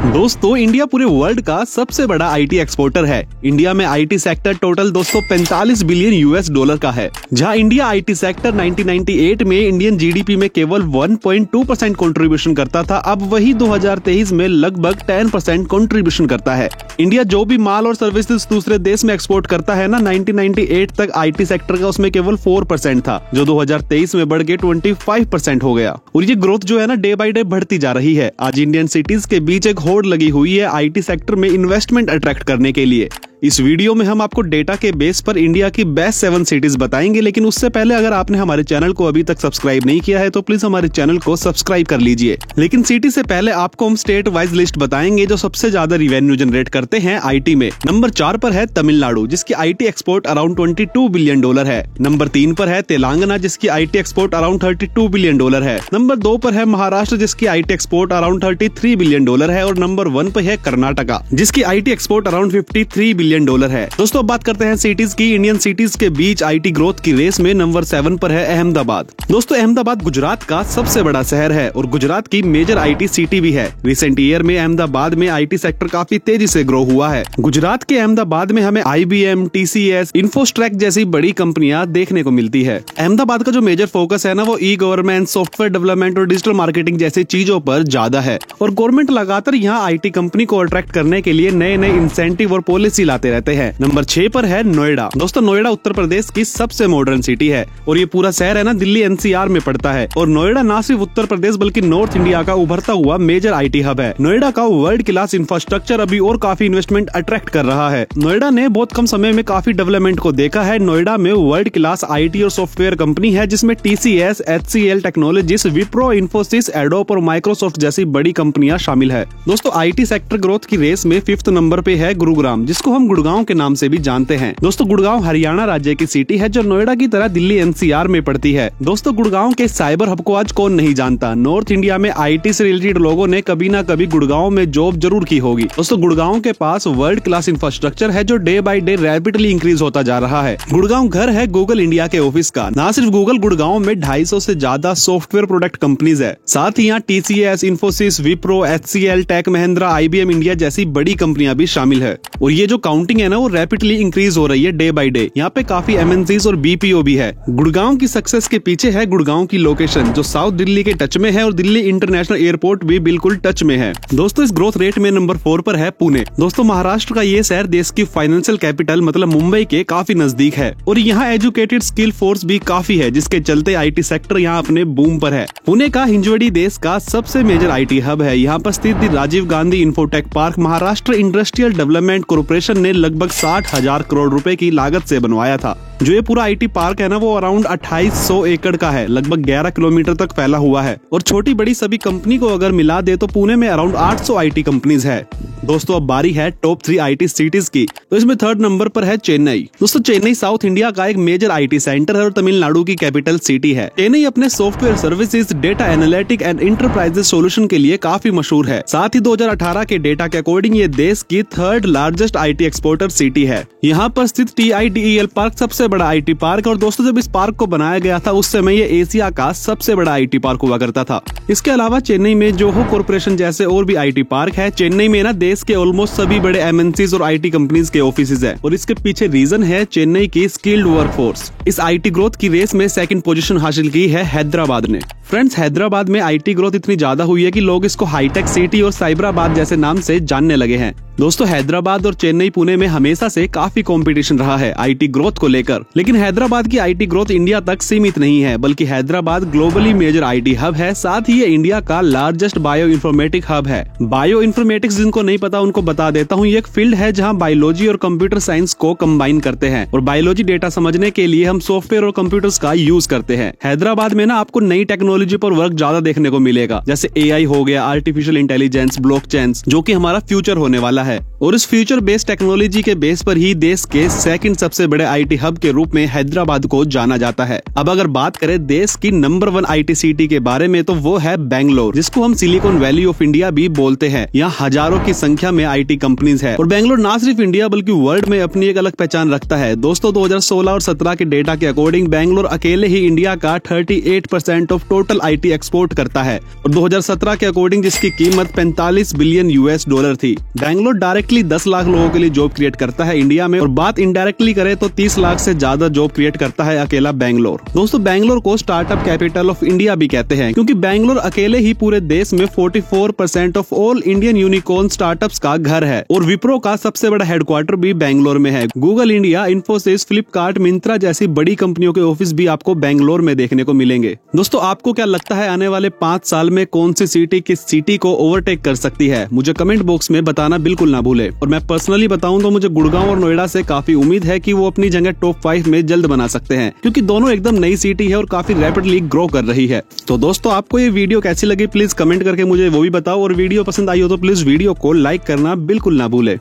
दोस्तों इंडिया पूरे वर्ल्ड का सबसे बड़ा आईटी एक्सपोर्टर है। इंडिया में आईटी सेक्टर टोटल दोस्तों 45 बिलियन यूएस डॉलर का है। जहां इंडिया आईटी सेक्टर 1998 में इंडियन जीडीपी में केवल 1.2% कंट्रीब्यूशन करता था, अब वही 2023 में लगभग 10% कंट्रीब्यूशन करता है। इंडिया जो भी माल और सर्विसेज दूसरे देश में एक्सपोर्ट करता है ना, 1998 तक आईटी सेक्टर का उसमें केवल 4% था, जो 2023 में बढ़ के 25% हो गया। और ये ग्रोथ जो है ना डे बाय डे बढ़ती जा रही है। आज इंडियन सिटीज के बीच एक होड़ लगी हुई है आईटी सेक्टर में इन्वेस्टमेंट अट्रैक्ट करने के लिए। इस वीडियो में हम आपको डेटा के बेस पर इंडिया की बेस्ट 7 सिटीज बताएंगे, लेकिन उससे पहले अगर आपने हमारे चैनल को अभी तक सब्सक्राइब नहीं किया है तो प्लीज हमारे चैनल को सब्सक्राइब कर लीजिए। लेकिन सिटी से पहले आपको हम स्टेट वाइज लिस्ट बताएंगे जो सबसे ज्यादा रिवेन्यू जनरेट करते हैं आईटी में। नंबर 4 पर है तमिलनाडु, जिसकी आईटी एक्सपोर्ट अराउंड $22 बिलियन है। नंबर 3 पर है तेलंगाना, जिसकी आईटी एक्सपोर्ट अराउंड $32 बिलियन है। नंबर 2 पर है महाराष्ट्र, जिसकी आईटी एक्सपोर्ट अराउंड $33 बिलियन है। और नंबर 1 पर है कर्नाटका, जिसकी आईटी एक्सपोर्ट अराउंड $53 बिलियन है। दोस्तों अब बात करते हैं सिटीज की। इंडियन सिटीज के बीच आईटी ग्रोथ की रेस में नंबर 7 पर है अहमदाबाद। दोस्तों अहमदाबाद गुजरात का सबसे बड़ा शहर है और गुजरात की मेजर आईटी सिटी भी है। रिसेंट ईयर में अहमदाबाद में आईटी सेक्टर काफी तेजी से ग्रो हुआ है। गुजरात के अहमदाबाद में हमें IBM, TCS, इन्फोस्ट्रैक जैसी बड़ी कंपनियां देखने को मिलती है। अहमदाबाद का जो मेजर फोकस है ना, वो ई गवर्नमेंट, सॉफ्टवेयर डेवलपमेंट और डिजिटल मार्केटिंग जैसी चीजों पर ज्यादा है। और गवर्नमेंट लगातार यहाँ आईटी कंपनी को अट्रैक्ट करने के लिए नए नए इंसेंटिव और पॉलिसी लाते रहते हैं। नंबर 6 पर है नोएडा। दोस्तों नोएडा उत्तर प्रदेश की सबसे मॉडर्न सिटी है और ये पूरा शहर है ना दिल्ली NCR में पड़ता है। और नोएडा न सिर्फ उत्तर प्रदेश बल्कि नॉर्थ इंडिया का उभरता हुआ मेजर आईटी हब है। नोएडा का वर्ल्ड क्लास इंफ्रास्ट्रक्चर अभी और काफी इन्वेस्टमेंट अट्रैक्ट कर रहा है। नोएडा ने बहुत कम समय में काफी डेवलपमेंट को देखा है। नोएडा में वर्ल्ड क्लास आईटी और सॉफ्टवेयर कंपनी है, जिसमें TCS, HCL technologies, Wipro, Infosys, adobe और माइक्रोसॉफ्ट जैसी बड़ी कंपनियां शामिल है। दोस्तों आईटी सेक्टर ग्रोथ की रेस में 5th नंबर पे है गुरुग्राम, जिसको हम गुड़गांव के नाम से भी जानते हैं। दोस्तों गुड़गांव हरियाणा राज्य की सिटी है जो नोएडा की तरह दिल्ली NCR में पड़ती है। दोस्तों गुड़गांव के साइबर हब को आज कौन नहीं जानता। नॉर्थ इंडिया में आईटी से रिलेटेड लोगों ने कभी ना कभी गुड़गांव में जॉब जरूर की होगी। दोस्तों गुड़गांव के पास वर्ल्ड क्लास इंफ्रास्ट्रक्चर है जो day by day rapidly increase होता जा रहा है। गुड़गांव घर है गूगल इंडिया के ऑफिस का। ना सिर्फ गूगल, गुड़गांव में 250 से ज्यादा सॉफ्टवेयर प्रोडक्ट कंपनीज है। साथ ही यहाँ TCS, Infosys, Wipro, HCL, tech Mahindra, IBM India जैसी बड़ी कंपनियां भी शामिल है। और ये जो काउंटिंग है ना, वो रैपिडली इंक्रीज हो रही है डे बाय डे। यहाँ पे काफी MNCs और BPO भी है। गुड़गांव की सक्सेस के पीछे है गुड़गांव की लोकेशन, जो साउथ दिल्ली के टच में है और दिल्ली इंटरनेशनल एयरपोर्ट भी बिल्कुल टच में है। दोस्तों इस ग्रोथ रेट में नंबर 4 पर है पुणे। दोस्तों महाराष्ट्र का ये शहर देश की फाइनेंशियल कैपिटल मतलब मुंबई के काफी नजदीक है और यहाँ एजुकेटेड स्किल फोर्स भी काफी है, जिसके चलते आईटी सेक्टर यहाँ अपने बूम पर है। पुणे का हिंजवड़ी देश का सबसे मेजर आईटी हब है। यहाँ पर स्थित Rajiv Gandhi infotech park Maharashtra industrial development corporation ने लगभग 60,000 करोड़ रुपए की लागत से बनवाया था। जो ये पूरा आईटी पार्क है ना, वो अराउंड 2800 एकड़ का है, लगभग 11 किलोमीटर तक फैला हुआ है। और छोटी बड़ी सभी कंपनी को अगर मिला दे तो पुणे में अराउंड 800 आईटी कंपनीज है। दोस्तों अब बारी है टॉप 3 आईटी सिटीज की। तो इसमें 3rd नंबर पर है चेन्नई। दोस्तों चेन्नई साउथ इंडिया का एक मेजर आईटी सेंटर है और तमिलनाडु की कैपिटल सिटी है। चेन्नई अपने software services, data analytic and enterprises solution के लिए काफी मशहूर है। साथ ही 2018 के डेटा के अकॉर्डिंग ये देश की 3rd largest IT exporter city है। यहाँ पर स्थित TIDEL पार्क सबसे बड़ा आईटी पार्क। और दोस्तों जब इस पार्क को बनाया गया था उस समय ये एशिया का सबसे बड़ा आईटी पार्क हुआ करता था। इसके अलावा चेन्नई में जोहो कॉर्पोरेशन जैसे और भी आईटी पार्क है। चेन्नई में ना देश के ऑलमोस्ट सभी बड़े MNCs और आईटी कंपनीज के ऑफिसेज है और इसके पीछे रीजन है चेन्नई की स्किल्ड वर्कफोर्स। इस आईटी ग्रोथ की रेस में 2nd पोजीशन हासिल की है हैदराबाद ने। फ्रेंड्स हैदराबाद में आईटी ग्रोथ इतनी ज्यादा हुई है कि लोग इसको हाईटेक सिटी और साइबराबाद जैसे नाम से जानने लगे हैं। दोस्तों हैदराबाद और चेन्नई, पुणे में हमेशा से काफी कंपटीशन रहा है आईटी ग्रोथ को लेकर। लेकिन हैदराबाद की आईटी ग्रोथ इंडिया तक सीमित नहीं है, बल्कि Hyderabad globally major IT hub है। साथ ही ये इंडिया का लार्जेस्ट बायो इन्फॉर्मेटिक हब है। बायो इन्फॉर्मेटिक्स जिनको नहीं पता उनको बता देता हूँ, ये एक फील्ड है जहाँ बायोलॉजी और कंप्यूटर साइंस को कंबाइन करते हैं। और बायोलॉजी डेटा समझने के लिए हम सॉफ्टवेयर और कंप्यूटर्स का यूज करते हैं। हैदराबाद में ना आपको नई टेक्नोलॉजी पर वर्क ज्यादा देखने को मिलेगा, जैसे AI हो गया, आर्टिफिशियल इंटेलिजेंस, ब्लॉकचेन, जो कि हमारा फ्यूचर होने वाला वाला है और इस फ्यूचर बेस्ड टेक्नोलॉजी के बेस पर ही देश के सेकंड सबसे बड़े आईटी हब के रूप में हैदराबाद को जाना जाता है। अब अगर बात करें देश की नंबर 1 आईटी सिटी के बारे में तो वो है बेंगलोर, जिसको हम सिलिकॉन वैली ऑफ इंडिया भी बोलते हैं। यहाँ हजारों की संख्या में आईटी कंपनीज है और बेंगलोर ना सिर्फ इंडिया बल्कि वर्ल्ड में अपनी एक अलग पहचान रखता है। दोस्तों 2016 और 17 के डेटा के अकॉर्डिंग बेंगलोर अकेले ही इंडिया का 38% ऑफ टोटल आईटी एक्सपोर्ट करता है और 2017 के अकॉर्डिंग जिसकी कीमत 45 बिलियन यूएस डॉलर थी। बेंगलोर डायरेक्टली 10 लाख लोगों के लिए जॉब क्रिएट करता है इंडिया में और बात इनडायरेक्टली करें तो 30 लाख से ज्यादा जॉब क्रिएट करता है अकेला बेंगलोर। दोस्तों बेंगलोर को स्टार्टअप कैपिटल ऑफ इंडिया भी कहते हैं क्योंकि बेंगलोर अकेले ही पूरे देश में 44% of all Indian unicorn startups का घर है और विप्रो का सबसे बड़ा हेडक्वार्टर भी बेंगलोर में है। गूगल इंडिया, इन्फोसिस, फ्लिपकार्ट, मिंत्रा जैसी बड़ी कंपनियों के ऑफिस भी आपको बेंगलोर में देखने को मिलेंगे। दोस्तों आपको क्या लगता है आने वाले 5 साल में कौन सी सिटी किस सिटी को ओवरटेक कर सकती है? मुझे कमेंट बॉक्स में बताना बिल्कुल ना भूले। और मैं पर्सनली बताऊं तो मुझे गुड़गांव और नोएडा से काफी उम्मीद है कि वो अपनी जगह टॉप 5 में जल्द बना सकते हैं क्योंकि दोनों एकदम नई सिटी है और काफी रैपिडली ग्रो कर रही है। तो दोस्तों आपको ये वीडियो कैसी लगी प्लीज कमेंट करके मुझे वो भी बताओ और वीडियो पसंद आई हो तो प्लीज वीडियो को लाइक करना बिल्कुल ना भूले।